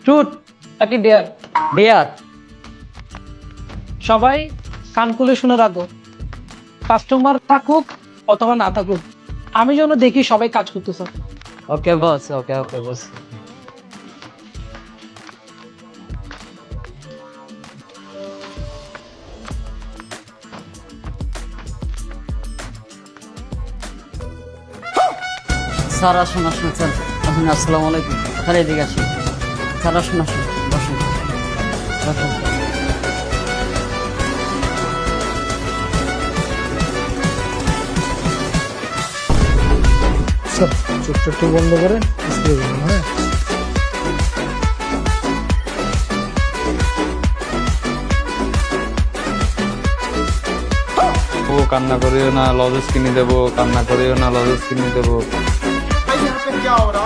Truth নাকি dare? Dare. সবাই কান খুলে শুনে রাখো, কাস্টমার থাকুক অথবা না থাকুক, আমি যেন দেখি সবাই কাজ করতেছে। ওকে বস, ওকে ওকে বস। স্যার আসুন আসুন স্যার আসুন, আসসালামু আলাইকুম। স্যার এদিকে আসুন, স্যার আসুন আসুন, বসুন বসুন। স্যার চোখটা একটু বন্ধ করেন, স্প্রে করুন। হ্যাঁ, ও কান্না করিও না, লজেস কিনে দেবো, কান্না করিও না, লজেস কিনে দেবো। भाई यहाँ पे क्या हो रहा